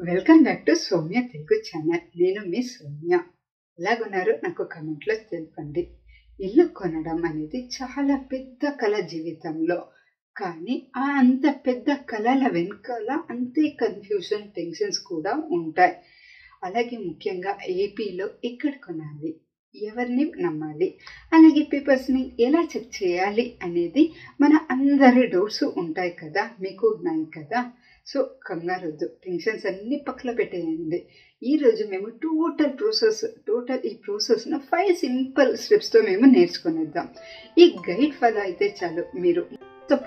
Welcome back to Soumya Telugu channel. నేను మీ సౌమ్య. ఎలాగున్నారు నాకు కమెంట్లో తెలపండి. ఇల్లు కొనడం అనేది చాలా పెద్ద కళ జీవితంలో. కానీ అంత పెద్ద కళల వెనుకాల అంతే కన్ఫ్యూజన్, టెన్షన్స్ కూడా ఉంటాయి. అలాగే ముఖ్యంగా ఏపీలో ఎక్కడ కొనాలి, ఎవరిని నమ్మాలి, అలాగే పేపర్స్ని ఎలా చెక్ చేయాలి అనేది మన అందరి డౌట్స్ ఉంటాయి కదా, మీకు ఉన్నాయి కదా. సో కంగారొద్దు, టెన్షన్స్ అన్నీ పక్కన పెట్టేయండి. ఈరోజు మేము ఈ ప్రాసెస్ను 5 సింపుల్ స్టెప్స్తో మేము నేర్చుకునేద్దాం. ఈ గైడ్ ఫాలో అయితే చాలు, మీరు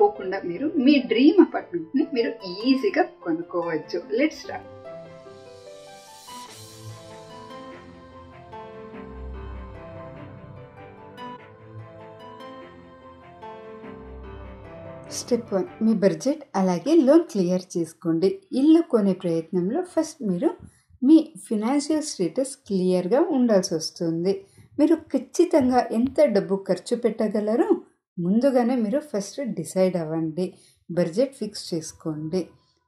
పోకుండా మీరు మీ డ్రీమ్ అపార్ట్మెంట్ని మీరు ఈజీగా కొనుక్కోవచ్చు. Let's start. Step 1, me budget అలాగే లోన్ క్లియర్ చేసుకోండి. ఇల్లు కొనే ప్రయత్నంలో ఫస్ట్ మీరు మీ ఫినాన్షియల్ స్టేటస్ క్లియర్గా ఉండాల్సి వస్తుంది. మీరు ఖచ్చితంగా ఎంత డబ్బు ఖర్చు పెట్టగలరో ముందుగానే మీరు ఫస్ట్ డిసైడ్ అవ్వండి. బడ్జెట్ ఫిక్స్ చేసుకోండి.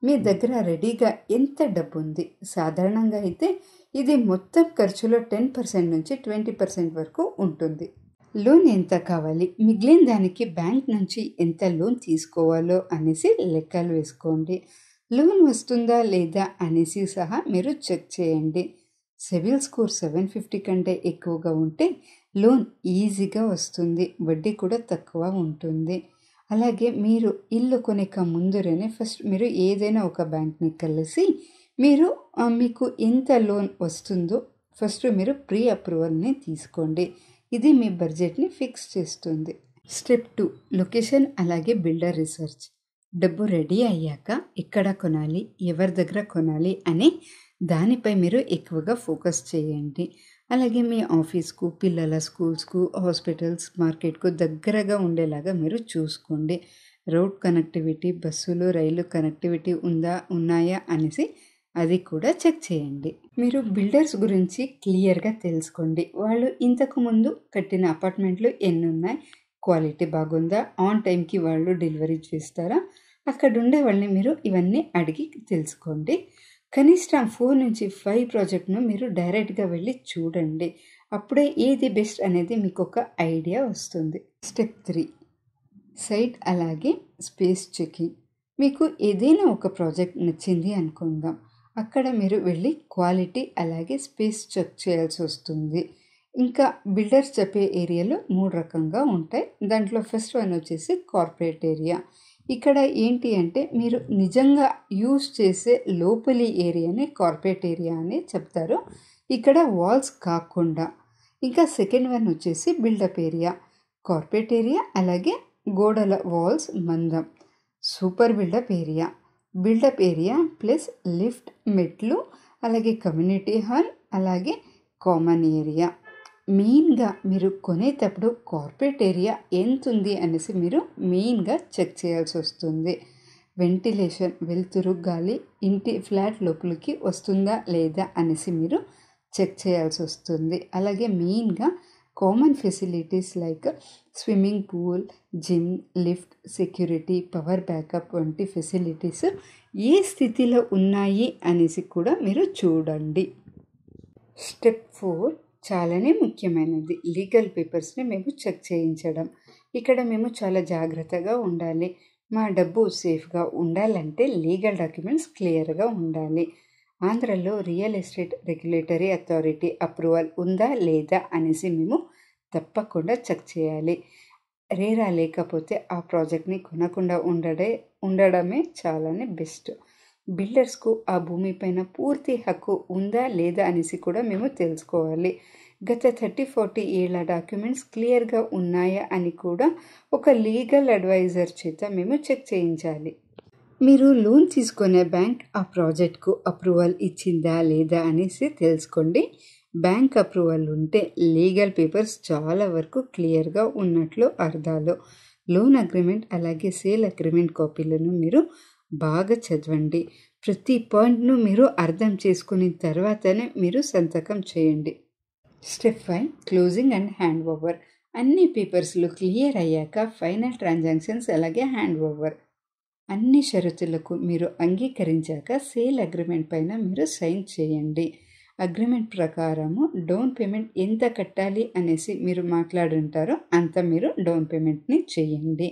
మీ దగ్గర రెడీగా ఎంత డబ్బు ఉంది. సాధారణంగా అయితే ఇది మొత్తం ఖర్చులో 10% నుంచి 20% వరకు ఉంటుంది. లోన్ ఎంత కావాలి, మిగిలిన దానికి బ్యాంక్ నుంచి ఎంత లోన్ తీసుకోవాలో అనేసి లెక్కలు వేసుకోండి. లోన్ వస్తుందా లేదా అనేసి సహా మీరు చెక్ చేయండి. సిబిల్ స్కోర్ 750 కంటే ఎక్కువగా ఉంటే లోన్ ఈజీగా వస్తుంది, వడ్డీ కూడా తక్కువ ఉంటుంది. అలాగే మీరు ఇల్లు కొనేక ముందరనే ఫస్ట్ మీరు ఏదైనా ఒక బ్యాంక్ని కలిసి మీకు ఎంత లోన్ వస్తుందో ఫస్ట్ మీరు ప్రీ అప్రూవల్ని తీసుకోండి. ఇది మీ బడ్జెట్ని ఫిక్స్ చేస్తుంది. స్టెప్ 2, లొకేషన్ అలాగే బిల్డర్ రీసెర్చ్. డబ్బు రెడీ అయ్యాక ఎక్కడ కొనాలి, ఎవరి దగ్గర కొనాలి అనే దానిపై మీరు ఎక్కువగా ఫోకస్ చేయండి. అలాగే మీ ఆఫీస్కు, పిల్లల స్కూల్స్కు, హాస్పిటల్స్, మార్కెట్కు దగ్గరగా ఉండేలాగా మీరు చూసుకోండి. రోడ్ కనెక్టివిటీ, బస్సులు, రైలు కనెక్టివిటీ ఉన్నాయా అనేసి అది కూడా చెక్ చేయండి. మీరు బిల్డర్స్ గురించి క్లియర్గా తెలుసుకోండి. వాళ్ళు ఇంతకుముందు కట్టిన అపార్ట్మెంట్లు ఎన్ని ఉన్నాయి, క్వాలిటీ బాగుందా, ఆన్ టైంకి వాళ్ళు డెలివరీ చేస్తారా, అక్కడ ఉండే వాళ్ళని మీరు ఇవన్నీ అడిగి తెలుసుకోండి. కనీసం 4 నుంచి 5 ప్రాజెక్ట్ను మీరు డైరెక్ట్గా వెళ్ళి చూడండి. అప్పుడే ఏది బెస్ట్ అనేది మీకు ఒక ఐడియా వస్తుంది. స్టెప్ 3, సైట్ అలాగే స్పేస్ చెకింగ్. మీకు ఏదైనా ఒక ప్రాజెక్ట్ నచ్చింది అనుకుందాం, అక్కడ మీరు వెళ్ళి క్వాలిటీ అలాగే స్పేస్ చెక్ చేయాల్సి వస్తుంది. ఇంకా బిల్డర్స్ చెప్పే ఏరియాలో 3 రకంగా ఉంటాయి. దాంట్లో ఫస్ట్ వన్ వచ్చేసి కార్పొరేట్ ఏరియా. ఇక్కడ ఏంటి అంటే మీరు నిజంగా యూజ్ చేసే లోపలి ఏరియాని కార్పొరేట్ ఏరియా అని చెప్తారు, ఇక్కడ వాల్స్ కాకుండా. ఇంకా సెకండ్ వన్ వచ్చేసి బిల్డప్ ఏరియా. కార్పొరేట్ ఏరియా అలాగే గోడల వాల్స్ మందం. Super built up area plus lift, మెట్లు, అలాగే కమ్యూనిటీ హాల్, అలాగే కామన్ ఏరియా. మెయిన్గా మీరు కొనేటప్పుడు కార్పొరేట్ ఏరియా ఎంత ఉంది అనేసి మీరు మెయిన్గా చెక్ చేయాల్సి వస్తుంది. వెంటిలేషన్, వెలుతురు, గాలి ఇంటి ఫ్లాట్ లోపలికి వస్తుందా లేదా అనేసి మీరు చెక్ చేయాల్సి వస్తుంది. అలాగే మెయిన్గా common facilities like swimming pool, gym, lift, security, power backup వంటి ఫెసిలిటీస్ ఏ స్థితిలో ఉన్నాయి అనేసి కూడా మీరు చూడండి. స్టెప్ 4 చాలానే ముఖ్యమైనది, లీగల్ పేపర్స్ని మేము చెక్ చేయించడం. ఇక్కడ మేము చాలా జాగ్రత్తగా ఉండాలి. మా డబ్బు సేఫ్గా ఉండాలంటే లీగల్ డాక్యుమెంట్స్ క్లియర్గా ఉండాలి. ఆంధ్రలో real estate regulatory authority approval ఉందా లేదా అనేసి మేము తప్పకుండా చెక్ చేయాలి. రేరా లేకపోతే ఆ ప్రాజెక్ట్ని కొనకుండా ఉండడమే చాలానే బెస్ట్. బిల్డర్స్కు ఆ భూమిపైన పూర్తి హక్కు ఉందా లేదా అనేసి కూడా మేము తెలుసుకోవాలి. గత 30-40 ఏళ్ల డాక్యుమెంట్స్ క్లియర్గా ఉన్నాయా అని కూడా ఒక లీగల్ అడ్వైజర్ చేత మేము చెక్ చేయించాలి. మీరు లోన్ తీసుకునే బ్యాంక్ ఆ ప్రాజెక్ట్కు అప్రూవల్ ఇచ్చిందా లేదా అనేసి తెలుసుకోండి. బ్యాంక్ అప్రూవల్ ఉంటే లీగల్ పేపర్స్ చాలా వరకు క్లియర్గా ఉన్నట్లు అర్థాలు. లోన్ అగ్రిమెంట్ అలాగే సేల్ అగ్రిమెంట్ కాపీలను మీరు బాగా చదవండి. ప్రతి పాయింట్ను మీరు అర్థం చేసుకున్న తర్వాతనే మీరు సంతకం చేయండి. Step 5, closing and hand over. అన్ని పేపర్స్లు క్లియర్ అయ్యాక ఫైనల్ ట్రాన్సాక్షన్స్ అలాగే హ్యాండ్ ఓవర్. అన్ని షరతులకు మీరు అంగీకరించాక సేల్ అగ్రిమెంట్ పైన మీరు సైన్ చేయండి. అగ్రిమెంట్ ప్రకారము డౌన్ పేమెంట్ ఎంత కట్టాలి అనేసి మీరు మాట్లాడుంటారో అంత మీరు డౌన్ పేమెంట్ని చేయండి.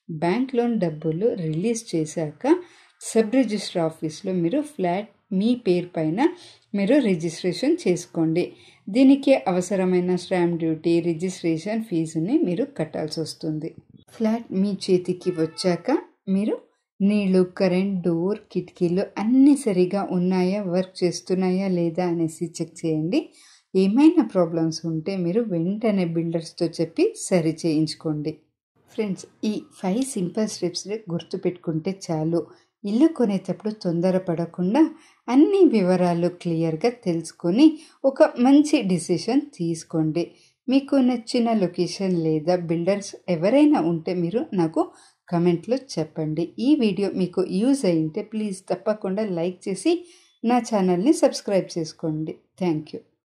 బ్యాంక్ లోన్ డబ్బులు రిలీజ్ చేశాక సబ్ రిజిస్టర్ ఆఫీస్లో మీరు ఫ్లాట్ మీ పేరు పైన మీరు రిజిస్ట్రేషన్ చేసుకోండి. దీనికి అవసరమైన స్టాంప్ డ్యూటీ, రిజిస్ట్రేషన్ ఫీజుని మీరు కట్టాల్సి వస్తుంది. ఫ్లాట్ మీ చేతికి వచ్చాక మీరు నీళ్లు, కరెంట్, డోర్, కిటికీలు అన్నీ సరిగా ఉన్నాయా, వర్క్ చేస్తున్నాయా లేదా అనేసి చెక్ చేయండి. ఏమైనా ప్రాబ్లమ్స్ ఉంటే మీరు వెంటనే బిల్డర్స్తో చెప్పి సరి చేయించుకోండి. ఫ్రెండ్స్, ఈ 5 సింపుల్ స్టెప్స్ గుర్తుపెట్టుకుంటే చాలు. ఇల్లు కొనేటప్పుడు తొందరపడకుండా అన్ని వివరాలు క్లియర్గా తెలుసుకొని ఒక మంచి డిసిషన్ తీసుకోండి. మీకు నచ్చిన లొకేషన్ లేదా బిల్డర్స్ ఎవరైనా ఉంటే మీరు నాకు కమెంట్లో చెప్పండి. ఈ వీడియో మీకు యూజ్ అయింటే ప్లీజ్ తప్పకుండా లైక్ చేసి నా ఛానల్ని సబ్స్క్రైబ్ చేసుకోండి. Thank you.